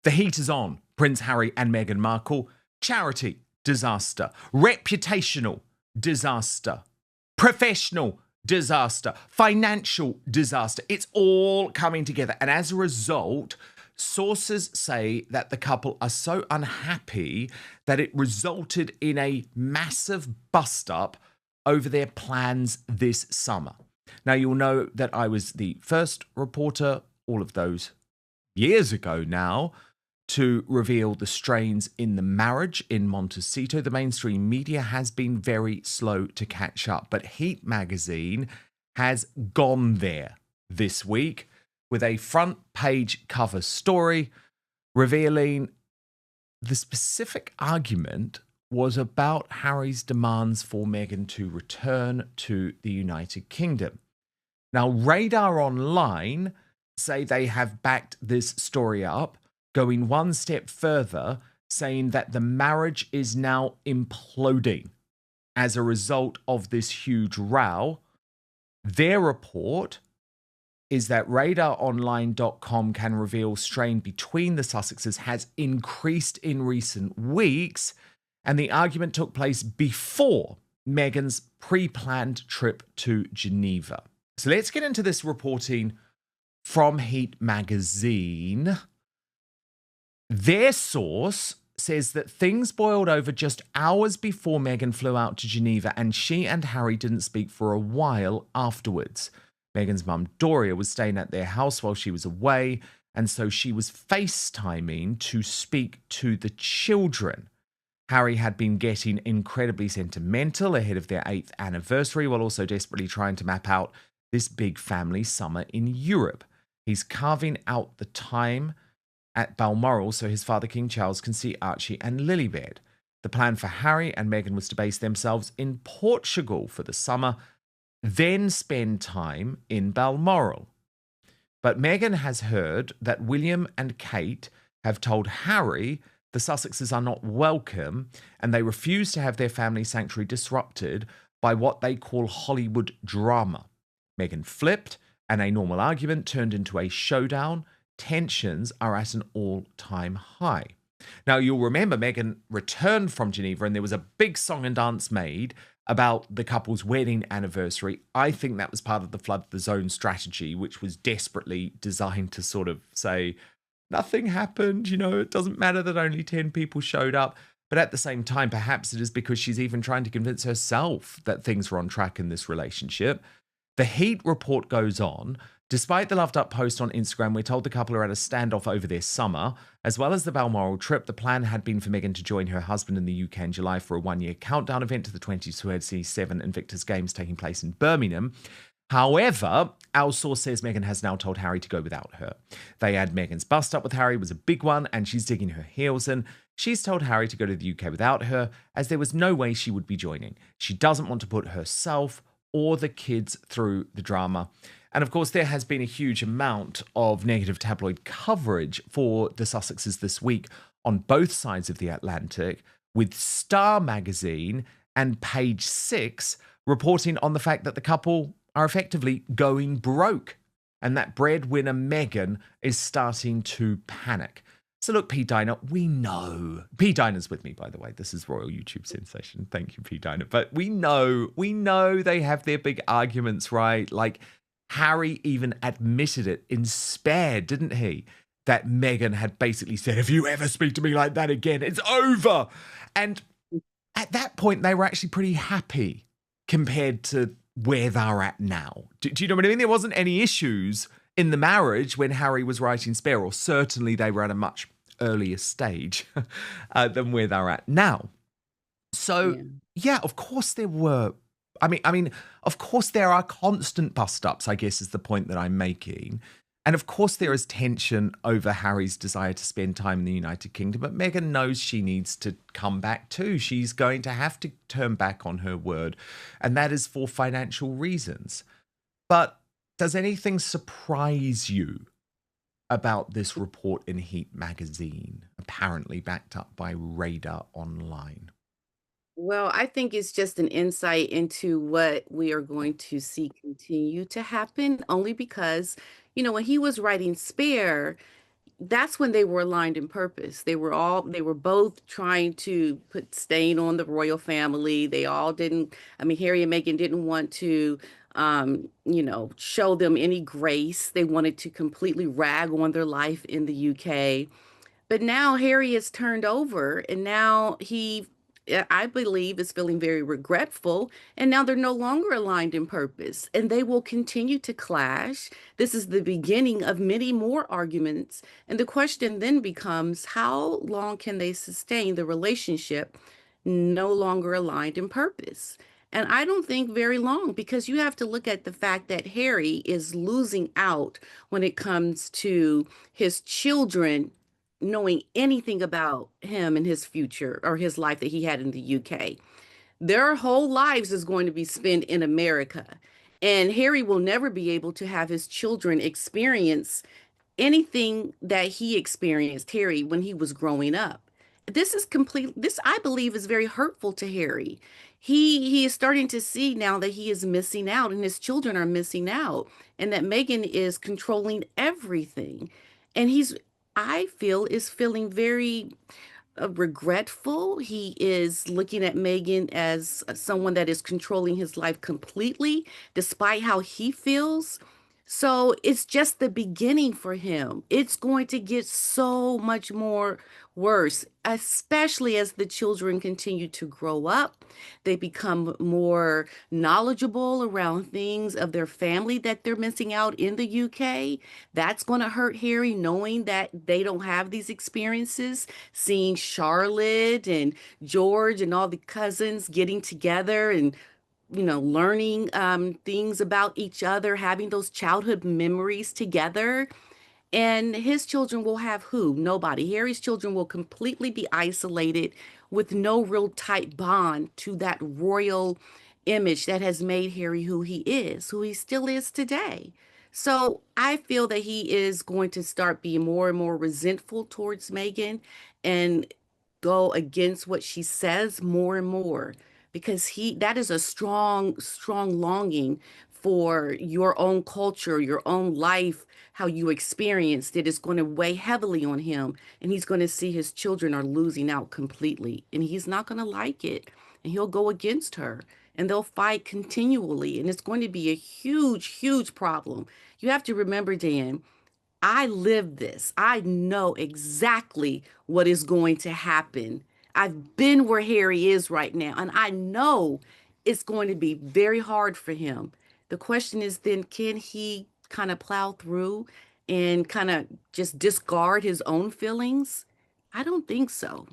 The heat is on. Prince Harry and Meghan Markle. Charity, disaster. Reputational, disaster. Professional, disaster. Financial, disaster. It's all coming together. And as a result, sources say that the couple are so unhappy that it resulted in a massive bust-up over their plans this summer. Now, you'll know that I was the first reporter all of those years ago now to reveal the strains in the marriage in Montecito. The mainstream media has been very slow to catch up, but Heat magazine has gone there this week with a front page cover story revealing the specific argument was about Harry's demands for Meghan to return to the United Kingdom. Now, Radar Online say they have backed this story up, going one step further, saying that the marriage is now imploding as a result of this huge row. Their report is that RadarOnline.com can reveal strain between the Sussexes has increased in recent weeks, and the argument took place before Meghan's pre-planned trip to Geneva. So let's get into this reporting from Heat magazine. Their source says that things boiled over just hours before Meghan flew out to Geneva, and she and Harry didn't speak for a while afterwards. Meghan's mum, Doria, was staying at their house while she was away, and so she was FaceTiming to speak to the children. Harry had been getting incredibly sentimental ahead of their 8th anniversary, while also desperately trying to map out this big family summer in Europe. He's carving out the time at Balmoral so his father, King Charles, can see Archie and Lilibet. The plan for Harry and Meghan was to base themselves in Portugal for the summer, then spend time in Balmoral. But Meghan has heard that William and Kate have told Harry the Sussexes are not welcome and they refuse to have their family sanctuary disrupted by what they call Hollywood drama. Meghan flipped, and a normal argument turned into a showdown. Tensions are at an all-time high. Now, you'll remember Meghan returned from Geneva and there was a big song and dance made about the couple's wedding anniversary. I think that was part of the Flood the Zone strategy, which was desperately designed to sort of say, nothing happened, it doesn't matter that only 10 people showed up. But at the same time, perhaps it is because she's even trying to convince herself that things were on track in this relationship. The Heat report goes on. Despite the loved up post on Instagram, we're told the couple are at a standoff over their summer. As well as the Balmoral trip, the plan had been for Meghan to join her husband in the UK in July for a one-year countdown event to the 2027 Invictus Games taking place in Birmingham. However, our source says Meghan has now told Harry to go without her. They add Meghan's bust up with Harry was a big one, and she's digging her heels in. She's told Harry to go to the UK without her, as there was no way she would be joining. She doesn't want to put herself or the kids through the drama. And of course, there has been a huge amount of negative tabloid coverage for the Sussexes this week on both sides of the Atlantic, with Star magazine and Page Six reporting on the fact that the couple are effectively going broke and that breadwinner Meghan is starting to panic. So look, P. Diner, we know. P. Diner's with me, by the way. This is Royal YouTube Sensation. Thank you, P. Diner. But we know they have their big arguments, right? Like, Harry even admitted it in Spare, didn't he? That Meghan had basically said, if you ever speak to me like that again, it's over. And at that point, they were actually pretty happy compared to where they're at now. Do you know what I mean? There wasn't any issues in the marriage when Harry was writing Spare, or certainly they were at a much earlier stage than where they're at now. So, yeah, of course there were. I mean, of course there are constant bust-ups, I guess is the point that I'm making. And of course there is tension over Harry's desire to spend time in the United Kingdom, but Meghan knows she needs to come back too. She's going to have to turn back on her word, and that is for financial reasons. But does anything surprise you about this report in Heat magazine, apparently backed up by Radar Online? Well, I think it's just an insight into what we are going to see continue to happen, only because, when he was writing Spare, that's when they were aligned in purpose. They were both trying to put stain on the royal family. They all didn't, I mean, Harry and Meghan didn't want to, show them any grace. They wanted to completely rag on their life in the UK. But now Harry has turned over, and now I believe, is feeling very regretful. And now they're no longer aligned in purpose, and they will continue to clash. This is the beginning of many more arguments. And the question then becomes, how long can they sustain the relationship no longer aligned in purpose? And I don't think very long, because you have to look at the fact that Harry is losing out when it comes to his children knowing anything about him and his future or his life that he had in the UK. Their whole lives is going to be spent in America. And Harry will never be able to have his children experience anything that he experienced, Harry, when he was growing up. This I believe is very hurtful to Harry. He is starting to see now that he is missing out and his children are missing out, and that Meghan is controlling everything. And I feel, is feeling very regretful. He is looking at Meghan as someone that is controlling his life completely, despite how he feels. So it's just the beginning for him. It's going to get so much more worse, especially as the children continue to grow up. They become more knowledgeable around things of their family that they're missing out in the UK. That's going to hurt Harry, knowing that they don't have these experiences, seeing Charlotte and George and all the cousins getting together and learning things about each other, having those childhood memories together. And his children will have who? Nobody. Harry's children will completely be isolated with no real tight bond to that royal image that has made Harry who he is, who he still is today. So I feel that he is going to start being more and more resentful towards Meghan and go against what she says more and more, because that is a strong, strong longing for your own culture, your own life, how you experienced it is going to weigh heavily on him. And he's going to see his children are losing out completely. And he's not going to like it. And he'll go against her. And they'll fight continually. And it's going to be a huge, huge problem. You have to remember, Dan, I lived this. I know exactly what is going to happen. I've been where Harry is right now, and I know it's going to be very hard for him. The question is then, can he kind of plow through and kind of just discard his own feelings? I don't think so.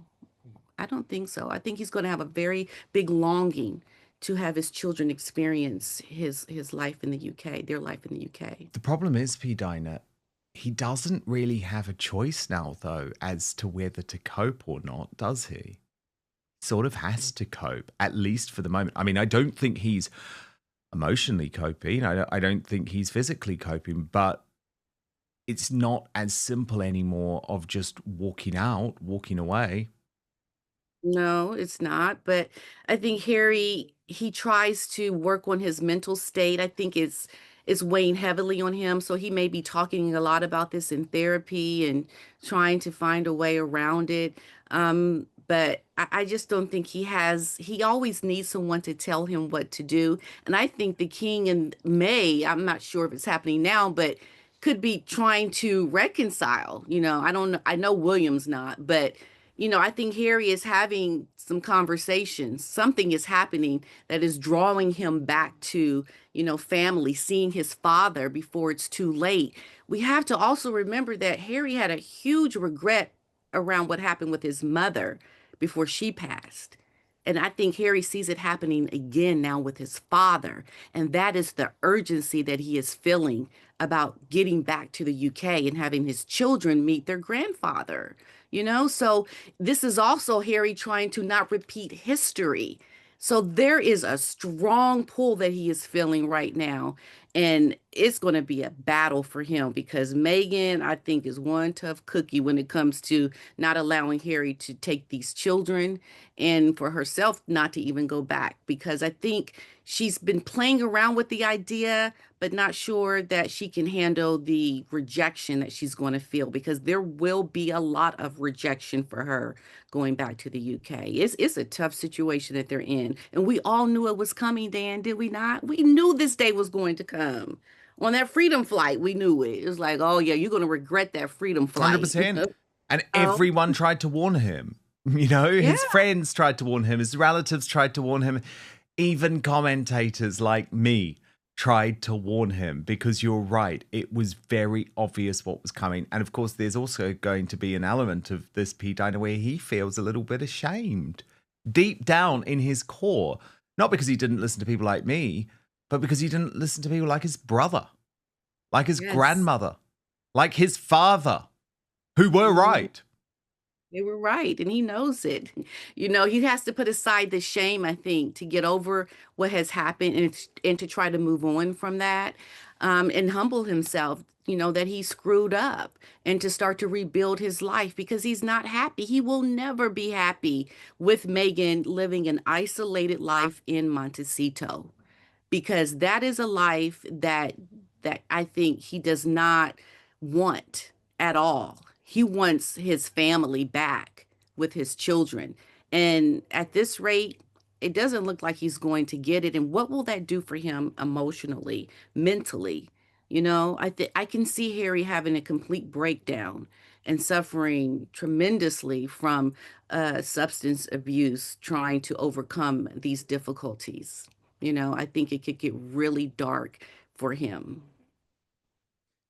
I don't think so. I think he's going to have a very big longing to have his children experience his life in the UK, their life in the UK. The problem is, P. Diner, he doesn't really have a choice now, though, as to whether to cope or not, does he? Sort of has to cope, at least for the moment. I mean, I don't think he's emotionally coping. I don't think he's physically coping, but it's not as simple anymore of just walking out, walking away. No, it's not. But I think Harry, he tries to work on his mental state. I think it's weighing heavily on him. So he may be talking a lot about this in therapy and trying to find a way around it. But I just don't think he always needs someone to tell him what to do. And I think the king and May, I'm not sure if it's happening now, but could be trying to reconcile. I don't know. I know William's not, but I think Harry is having some conversations. Something is happening that is drawing him back to, family, seeing his father before it's too late. We have to also remember that Harry had a huge regret around what happened with his mother before she passed. And I think Harry sees it happening again now with his father. And that is the urgency that he is feeling about getting back to the UK and having his children meet their grandfather. So this is also Harry trying to not repeat history. So there is a strong pull that he is feeling right now. And it's going to be a battle for him because Meghan, I think, is one tough cookie when it comes to not allowing Harry to take these children and for herself not to even go back because I think she's been playing around with the idea, but not sure that she can handle the rejection that she's going to feel because there will be a lot of rejection for her going back to the UK. It's a tough situation that they're in. And we all knew it was coming, Dan, did we not? We knew this day was going to come. On that freedom flight, we knew it. It was like, oh yeah, you're gonna regret that freedom flight. 100%. And Oh, everyone tried to warn him. You know, yeah. his friends tried to warn him, his relatives tried to warn him, even commentators like me tried to warn him because you're right. It was very obvious what was coming. And of course, there's also going to be an element of this P. Diner where he feels a little bit ashamed deep down in his core. Not because he didn't listen to people like me, but because he didn't listen to people like his brother, like his Yes. grandmother, like his father, who were Mhm. right. They were right, and he knows it. You know, he has to put aside the shame, I think, to get over what has happened and to try to move on from that, and humble himself, you know, that he screwed up and to start to rebuild his life because he's not happy. He will never be happy with Megan living an isolated life in Montecito because that is a life that I think he does not want at all. He wants his family back with his children. And at this rate, it doesn't look like he's going to get it. And what will that do for him emotionally, mentally? You know, I can see Harry having a complete breakdown and suffering tremendously from substance abuse, trying to overcome these difficulties. You know, I think it could get really dark for him.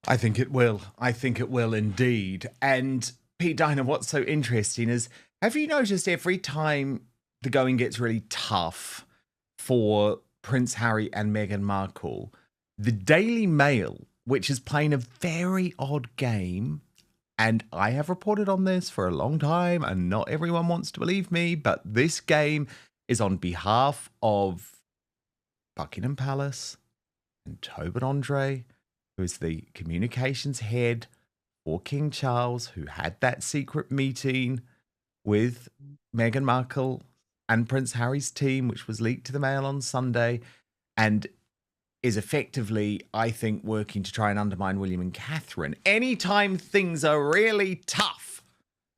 I think it will. I think it will indeed. And Pete Diner, what's so interesting is have you noticed every time the going gets really tough for Prince Harry and Meghan Markle, the Daily Mail, which is playing a very odd game, and I have reported on this for a long time, and not everyone wants to believe me, but this game is on behalf of Buckingham Palace and Tobin Andre, who is the communications head for King Charles, who had that secret meeting with Meghan Markle and Prince Harry's team, which was leaked to the Mail on Sunday, and is effectively, I think, working to try and undermine William and Catherine. Anytime things are really tough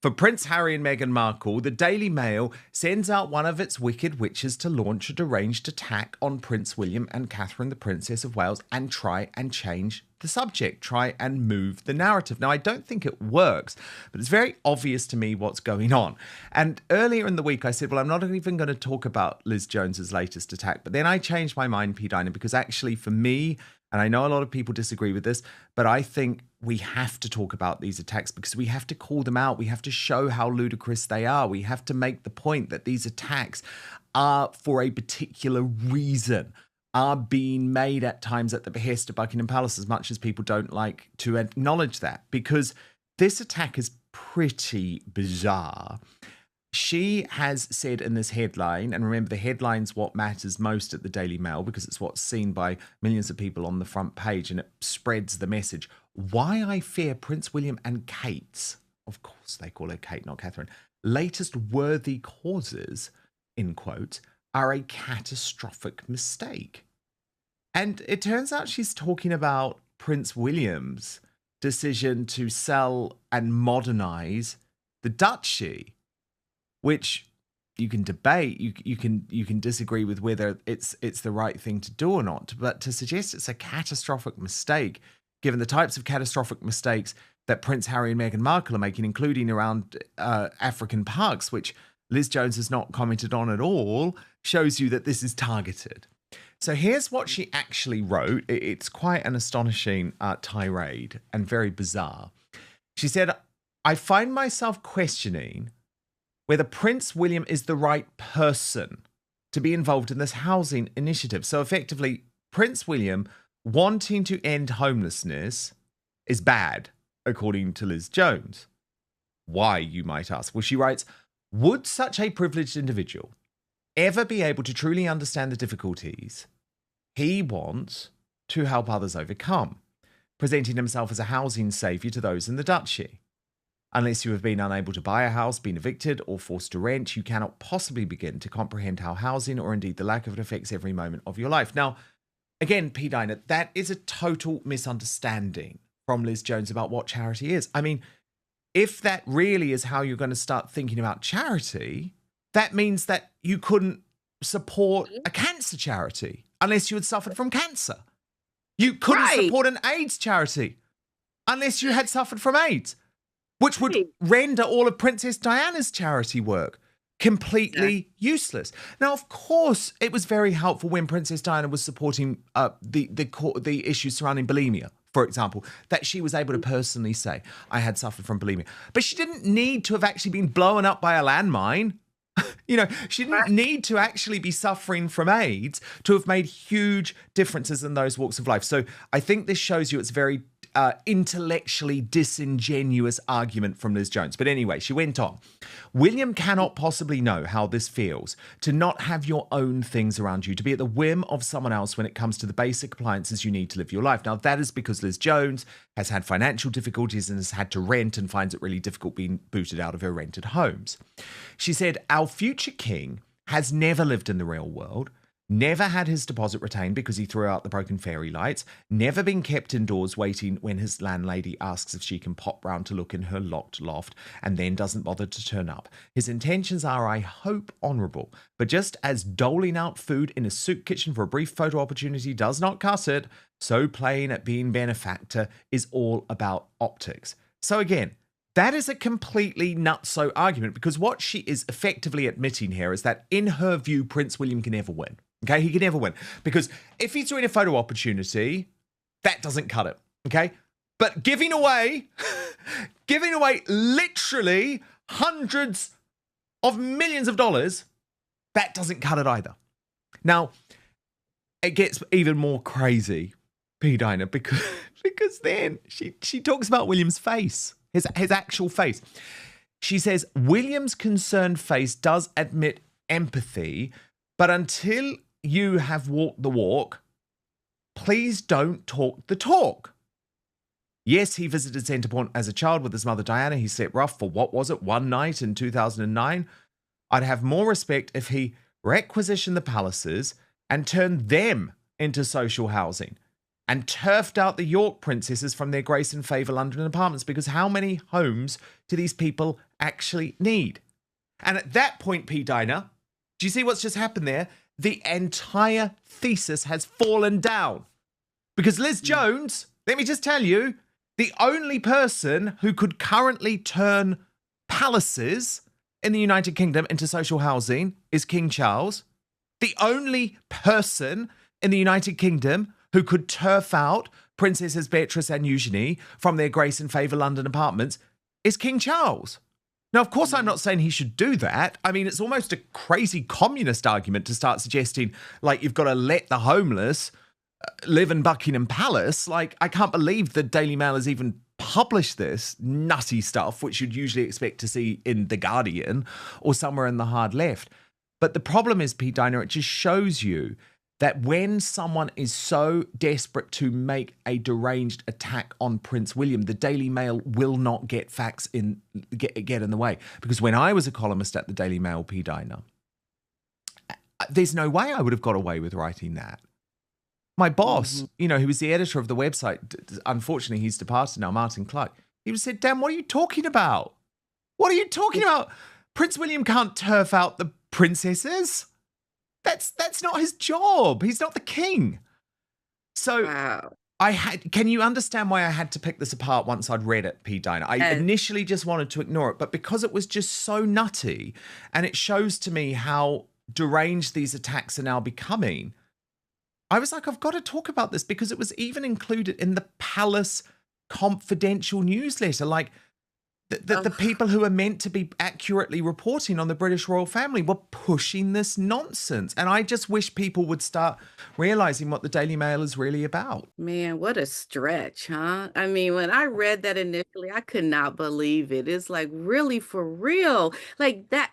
for Prince Harry and Meghan Markle, the Daily Mail sends out one of its wicked witches to launch a deranged attack on Prince William and Catherine, the Princess of Wales, and try and change the subject, try and move the narrative. Now, I don't think it works, but it's very obvious to me what's going on. And earlier in the week, I said, well, I'm not even going to talk about Liz Jones's latest attack. But then I changed my mind, P. Diner, because actually for me, and I know a lot of people disagree with this, but I think we have to talk about these attacks because we have to call them out. We have to show how ludicrous they are. We have to make the point that these attacks are for a particular reason, are being made at times at the behest of Buckingham Palace, as much as people don't like to acknowledge that, because this attack is pretty bizarre. She has said in this headline, and remember the headline's what matters most at the Daily Mail because it's what's seen by millions of people on the front page and it spreads the message. Why I fear Prince William and Kate's, of course they call her Kate, not Catherine, latest worthy causes, in quotes, are a catastrophic mistake. And it turns out she's talking about Prince William's decision to sell and modernize the duchy, which you can debate, you can disagree with whether it's the right thing to do or not, but to suggest it's a catastrophic mistake, given the types of catastrophic mistakes that Prince Harry and Meghan Markle are making, including around African parks, which Liz Jones has not commented on at all, shows you that this is targeted. So here's what she actually wrote. It's quite an astonishing tirade and very bizarre. She said, I find myself questioning whether Prince William is the right person to be involved in this housing initiative. So effectively, Prince William wanting to end homelessness is bad, according to Liz Jones. Why, you might ask? Well, she writes, would such a privileged individual ever be able to truly understand the difficulties he wants to help others overcome, presenting himself as a housing saviour to those in the duchy. Unless you have been unable to buy a house, been evicted, or forced to rent, you cannot possibly begin to comprehend how housing, or indeed the lack of it, affects every moment of your life. Now, again, P. Diner, that is a total misunderstanding from Liz Jones about what charity is. I mean, if that really is how you're going to start thinking about charity, that means that you couldn't support a cancer charity unless you had suffered from cancer. You couldn't Right. support an AIDS charity unless you had suffered from AIDS, which would Right. render all of Princess Diana's charity work completely useless. Now, of course, it was very helpful when Princess Diana was supporting the issues surrounding bulimia, for example, that she was able to personally say, I had suffered from bulimia. But she didn't need to have actually been blown up by a landmine. You know, she didn't need to actually be suffering from AIDS to have made huge differences in those walks of life. So I think this shows you it's very intellectually disingenuous argument from Liz Jones. But anyway, she went on. William cannot possibly know how this feels to not have your own things around you, to be at the whim of someone else when it comes to the basic appliances you need to live your life. Now, that is because Liz Jones has had financial difficulties and has had to rent and finds it really difficult being booted out of her rented homes. She said, our future king has never lived in the real world, never had his deposit retained because he threw out the broken fairy lights, never been kept indoors waiting when his landlady asks if she can pop round to look in her locked loft and then doesn't bother to turn up. His intentions are, I hope, honourable, but just as doling out food in a soup kitchen for a brief photo opportunity does not cut it, so playing at being benefactor is all about optics. So again, that is a completely nutso argument, because what she is effectively admitting here is that in her view, Prince William can never win. Okay, he can never win, because if he's doing a photo opportunity, that doesn't cut it. Okay, but giving away literally hundreds of millions of dollars, that doesn't cut it either. Now, it gets even more crazy, P. Diner, because then she talks about William's face, his actual face. She says, William's concerned face does admit empathy, but until you have walked the walk, please don't talk the talk. Yes, he visited Centre Point as a child with his mother Diana. He slept rough for, what was it, one night in 2009. I'd have more respect if he requisitioned the palaces and turned them into social housing and turfed out the York princesses from their grace and favour London apartments, because how many homes do these people actually need? And at that point, P. Diner, do you see what's just happened there? The entire thesis has fallen down. Because Liz Jones, let me just tell you, the only person who could currently turn palaces in the United Kingdom into social housing is King Charles. The only person in the United Kingdom who could turf out Princesses Beatrice and Eugenie from their grace and favour London apartments is King Charles. Now, of course, I'm not saying he should do that. I mean, it's almost a crazy communist argument to start suggesting, like, you've got to let the homeless live in Buckingham Palace. Like, I can't believe the Daily Mail has even published this nutty stuff, which you'd usually expect to see in The Guardian or somewhere in the hard left. But the problem is, Pete Diner, it just shows you that when someone is so desperate to make a deranged attack on Prince William, the Daily Mail will not get facts get in the way. Because when I was a columnist at the Daily Mail, P. Diner, there's no way I would have got away with writing that. My boss, you know, who was the editor of the website, unfortunately he's departed now, Martin Clark, he was said, Dan, what are you talking about? What are you talking about? Prince William can't turf out the princesses. That's not his job. He's not the king. So Wow. can you understand why I had to pick this apart once I'd read it, P. Diner? I initially just wanted to ignore it, but because it was just so nutty, and it shows to me how deranged these attacks are now becoming, I was like, I've got to talk about this, because it was even included in the Palace confidential newsletter. Like, the people who are meant to be accurately reporting on the British royal family were pushing this nonsense. And I just wish people would start realizing what the Daily Mail is really about. Man, what a stretch, huh? I mean, when I read that initially, I could not believe it. It's like, really, for real? Like that,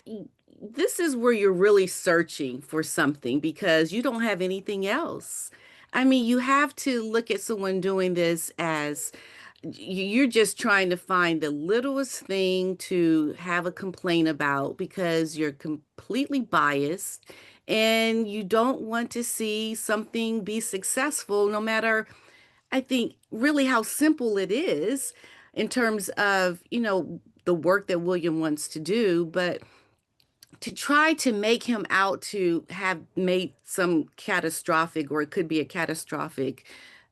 this is where you're really searching for something because you don't have anything else. I mean, you have to look at someone doing this as you're just trying to find the littlest thing to have a complaint about because you're completely biased and you don't want to see something be successful, no matter, I think, really how simple it is in terms of, the work that William wants to do. But to try to make him out to have made some catastrophic, or it could be a catastrophic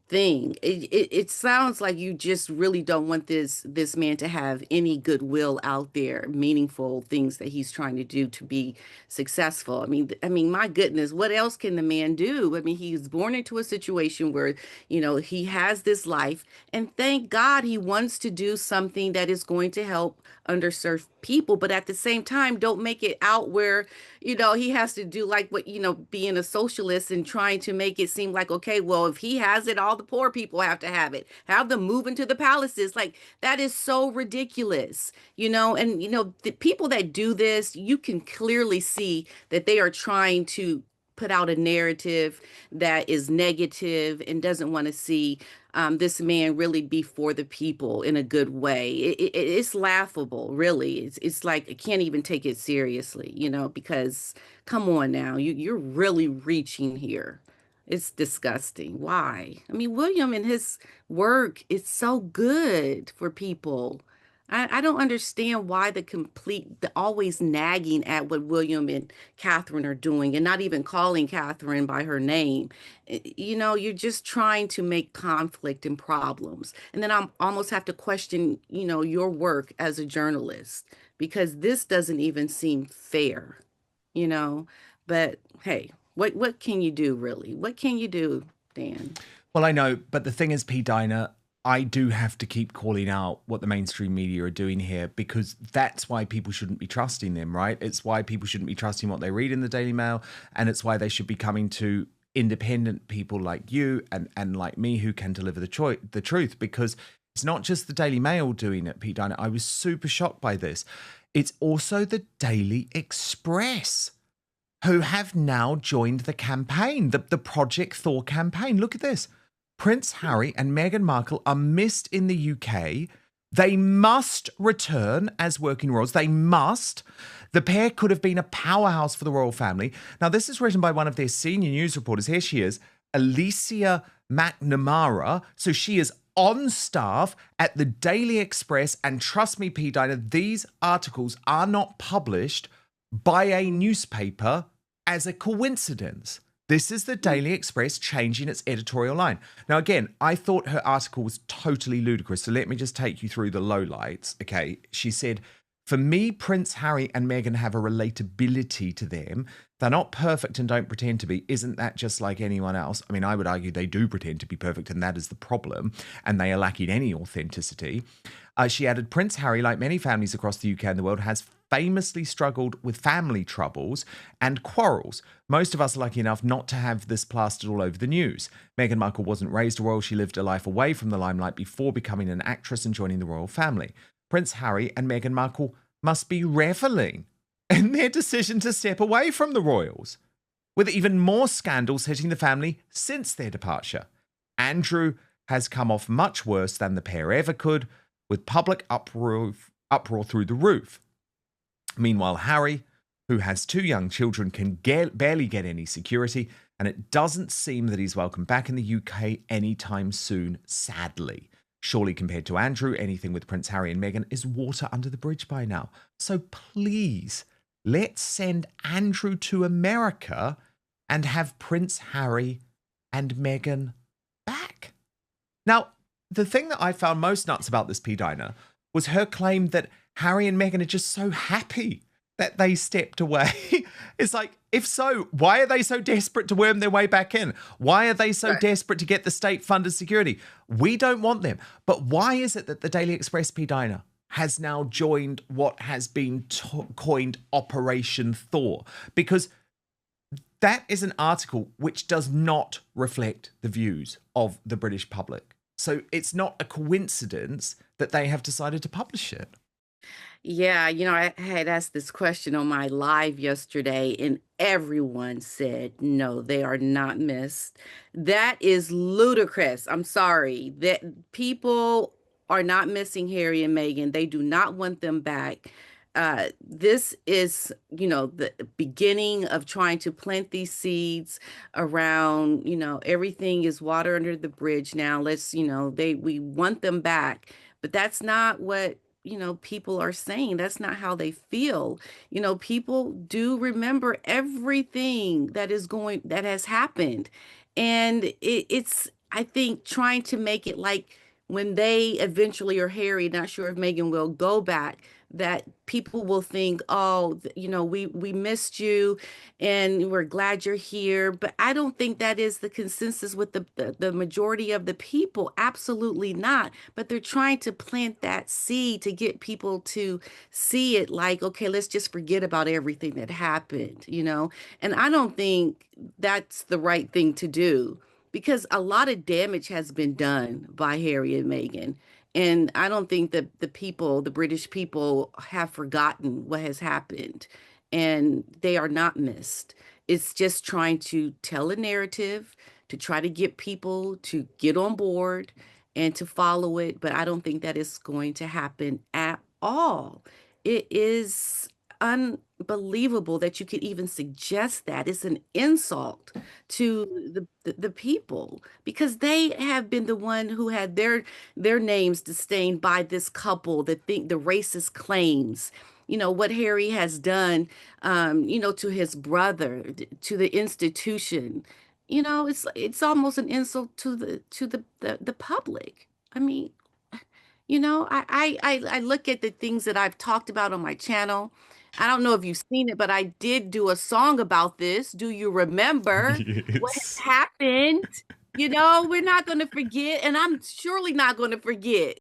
thing. It sounds like you just really don't want this man to have any goodwill out there, meaningful things that he's trying to do to be successful. I mean, my goodness, what else can the man do? I mean, he's born into a situation where, he has this life, and thank God he wants to do something that is going to help underserved people, but at the same time, don't make it out where he has to do like what, being a socialist and trying to make it seem like, okay, well, if he has it, all the poor people have to have it. Have them move into the palaces. Like, that is so ridiculous, and, the people that do this, you can clearly see that they are trying to put out a narrative that is negative and doesn't want to see this man really be for the people in a good way. It's laughable, really. It's like I can't even take it seriously, because come on now, you're really reaching here. It's disgusting. Why? I mean, William and his work is so good for people. I don't understand why the always nagging at what William and Catherine are doing and not even calling Catherine by her name. You're just trying to make conflict and problems. And then I almost have to question, your work as a journalist because this doesn't even seem fair, you know. But hey, what can you do really? What can you do, Dan? Well, I know, but the thing is, P. Diner, I do have to keep calling out what the mainstream media are doing here because that's why people shouldn't be trusting them, right? It's why people shouldn't be trusting what they read in the Daily Mail, and it's why they should be coming to independent people like you and like me who can deliver the truth, because it's not just the Daily Mail doing it, Pete Diner. I was super shocked by this. It's also the Daily Express who have now joined the campaign, the Project Thor campaign. Look at this. Prince Harry and Meghan Markle are missed in the UK. They must return as working royals. They must. The pair could have been a powerhouse for the royal family. Now, this is written by one of their senior news reporters. Here she is, Alicia McNamara. So she is on staff at the Daily Express. And trust me, P. Diner, these articles are not published by a newspaper as a coincidence. This is the Daily Express changing its editorial line. Now, again, I thought her article was totally ludicrous. So let me just take you through the lowlights. Okay. She said, for me, Prince Harry and Meghan have a relatability to them. They're not perfect and don't pretend to be. Isn't that just like anyone else? I mean, I would argue they do pretend to be perfect, and that is the problem. And they are lacking any authenticity. She added, Prince Harry, like many families across the UK and the world, has famously struggled with family troubles and quarrels. Most of us are lucky enough not to have this plastered all over the news. Meghan Markle wasn't raised a royal. She lived a life away from the limelight before becoming an actress and joining the royal family. Prince Harry and Meghan Markle must be reveling in their decision to step away from the royals, with even more scandals hitting the family since their departure. Andrew has come off much worse than the pair ever could, with public uproar through the roof. Meanwhile, Harry, who has 2 young children, can barely get any security, and it doesn't seem that he's welcome back in the UK anytime soon, sadly. Surely, compared to Andrew, anything with Prince Harry and Meghan is water under the bridge by now. So please, let's send Andrew to America and have Prince Harry and Meghan back. Now, the thing that I found most nuts about this P. Diner was her claim that Harry and Meghan are just so happy that they stepped away. It's like, if so, why are they so desperate to worm their way back in? Why are they so desperate to get the state-funded security? We don't want them. But why is it that the Daily Express, P. Diner, has now joined what has been coined Operation Thor? Because that is an article which does not reflect the views of the British public. So it's not a coincidence that they have decided to publish it. Yeah, I had asked this question on my live yesterday, and everyone said no, they are not missed. That is ludicrous. I'm sorry. That people are not missing Harry and Meghan. They do not want them back. This is, the beginning of trying to plant these seeds around, everything is water under the bridge now. We want them back, but that's not what people are saying. That's not how they feel. People do remember everything that has happened. And it's, I think, trying to make it like when they eventually are Harry, not sure if Meghan will go back, that people will think, oh, we missed you and we're glad you're here. But I don't think that is the consensus with the majority of the people. Absolutely not. But they're trying to plant that seed to get people to see it like, okay, let's just forget about everything that happened. And I don't think that's the right thing to do because a lot of damage has been done by Harry and Meghan. And I don't think that the British people, have forgotten what has happened, and they are not missed. It's just trying to tell a narrative, to try to get people to get on board and to follow it. But I don't think that is going to happen at all. It is unbelievable that you could even suggest that. It's an insult to the people because they have been the one who had their names disdained by this couple that think the racist claims. What Harry has done, to his brother, to the institution. It's almost an insult to the public. I mean, I look at the things that I've talked about on my channel. I don't know if you've seen it, but I did do a song about this. Do you remember what has Yes. happened? We're not going to forget, and I'm surely not going to forget.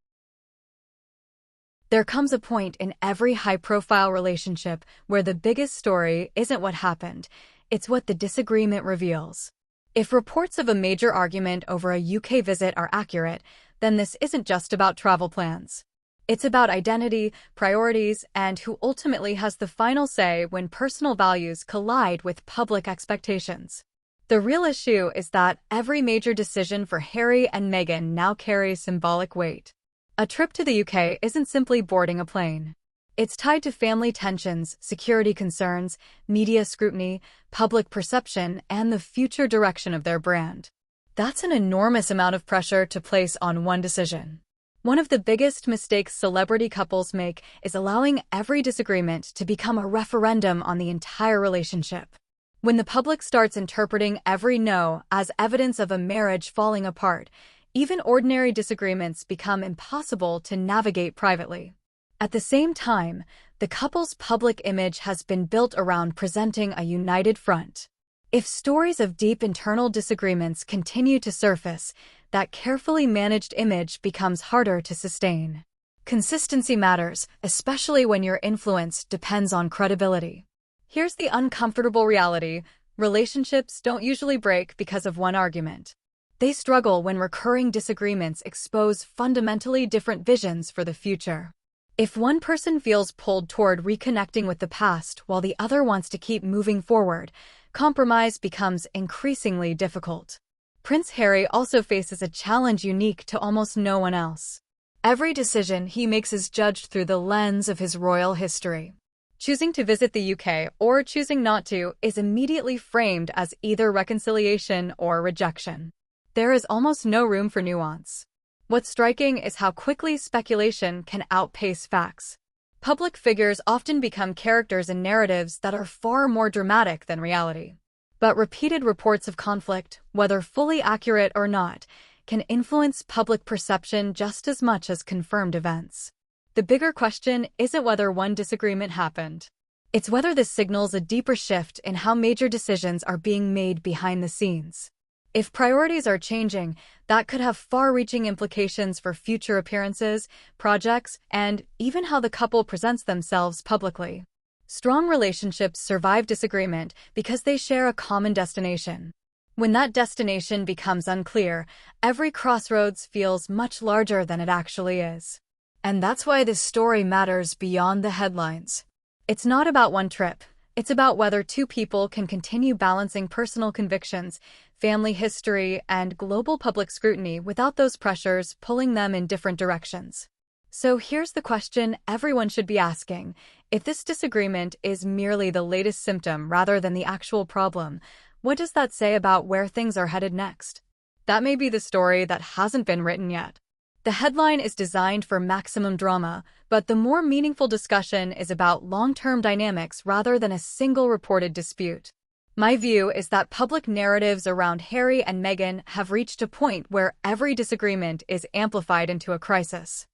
There comes a point in every high-profile relationship where the biggest story isn't what happened, it's what the disagreement reveals. If reports of a major argument over a UK visit are accurate, then this isn't just about travel plans. It's about identity, priorities, and who ultimately has the final say when personal values collide with public expectations. The real issue is that every major decision for Harry and Meghan now carries symbolic weight. A trip to the UK isn't simply boarding a plane. It's tied to family tensions, security concerns, media scrutiny, public perception, and the future direction of their brand. That's an enormous amount of pressure to place on one decision. One of the biggest mistakes celebrity couples make is allowing every disagreement to become a referendum on the entire relationship. When the public starts interpreting every no as evidence of a marriage falling apart, even ordinary disagreements become impossible to navigate privately. At the same time, the couple's public image has been built around presenting a united front. If stories of deep internal disagreements continue to surface, that carefully managed image becomes harder to sustain. Consistency matters, especially when your influence depends on credibility. Here's the uncomfortable reality: relationships don't usually break because of one argument. They struggle when recurring disagreements expose fundamentally different visions for the future. If one person feels pulled toward reconnecting with the past while the other wants to keep moving forward, compromise becomes increasingly difficult. Prince Harry also faces a challenge unique to almost no one else. Every decision he makes is judged through the lens of his royal history. Choosing to visit the UK or choosing not to is immediately framed as either reconciliation or rejection. There is almost no room for nuance. What's striking is how quickly speculation can outpace facts. Public figures often become characters in narratives that are far more dramatic than reality. But repeated reports of conflict, whether fully accurate or not, can influence public perception just as much as confirmed events. The bigger question isn't whether one disagreement happened. It's whether this signals a deeper shift in how major decisions are being made behind the scenes. If priorities are changing, that could have far-reaching implications for future appearances, projects, and even how the couple presents themselves publicly. Strong relationships survive disagreement because they share a common destination. When that destination becomes unclear, every crossroads feels much larger than it actually is. And that's why this story matters beyond the headlines. It's not about one trip. It's about whether two people can continue balancing personal convictions, family history, and global public scrutiny without those pressures pulling them in different directions. So here's the question everyone should be asking. If this disagreement is merely the latest symptom rather than the actual problem, what does that say about where things are headed next? That may be the story that hasn't been written yet. The headline is designed for maximum drama, but the more meaningful discussion is about long-term dynamics rather than a single reported dispute. My view is that public narratives around Harry and Meghan have reached a point where every disagreement is amplified into a crisis.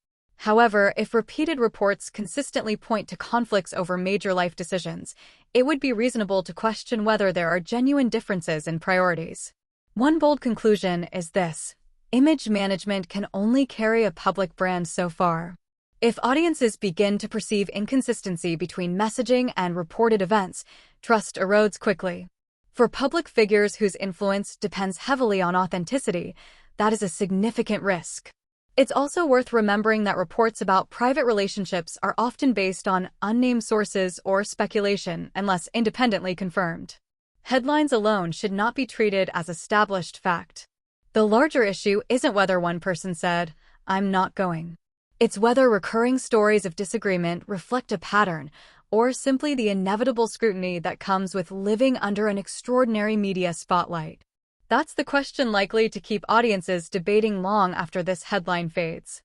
However, if repeated reports consistently point to conflicts over major life decisions, it would be reasonable to question whether there are genuine differences in priorities. One bold conclusion is this: image management can only carry a public brand so far. If audiences begin to perceive inconsistency between messaging and reported events, trust erodes quickly. For public figures whose influence depends heavily on authenticity, that is a significant risk. It's also worth remembering that reports about private relationships are often based on unnamed sources or speculation unless independently confirmed. Headlines alone should not be treated as established fact. The larger issue isn't whether one person said, "I'm not going." It's whether recurring stories of disagreement reflect a pattern or simply the inevitable scrutiny that comes with living under an extraordinary media spotlight. That's the question likely to keep audiences debating long after this headline fades.